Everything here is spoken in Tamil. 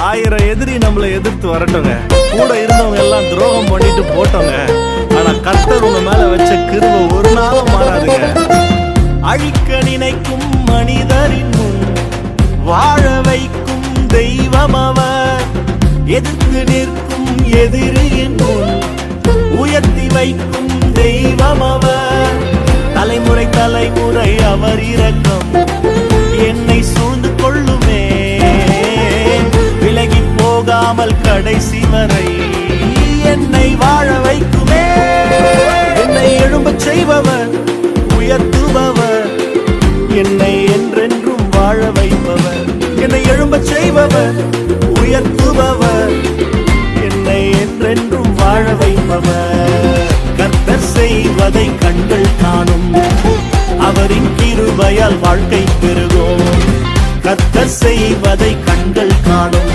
1000 எதிரி நம்மளை எதிர்த்து வரட்டோங்க, கூட இருந்தவங்க எல்லாம் துரோகம் பண்ணிட்டு போட்டோங்க, ஆனா கர்த்தர் உங்க மேல வச்ச கிருபை ஒரு நாளும் மாறாதுங்க. அழிக்க நினைக்கும் மனிதரின் முன் வாழ வைக்கும் தெய்வம் அவர், எதிர்த்து நிற்கும் எதிரியின் முன் உயர்த்தி வைக்கும் தெய்வம் அவர். தலைமுறை தலைமுறை அவர் இரக்கம் என்னை சூழ்ந்து கொள்ளுமே, விலகி போகாமல் கடைசி வரை என்னை வாழ வைக்குமே. என்னை எழும்பச் செய்பவர், உயர்த்துபவர், என்னை என்றென்றும் வாழ வைப்பவர். என்னை எழும்பச் செய்பவர், உயர்த்துபவர், என்னை என்றென்றும் வாழ வைப்பவர். கர்த்தர் செய்வதை கண்கள் காணும், அவரின் கிருபையால் வாழ்க்கை பெருகும். கர்த்தர் செய்வதை கண்கள் காணும்.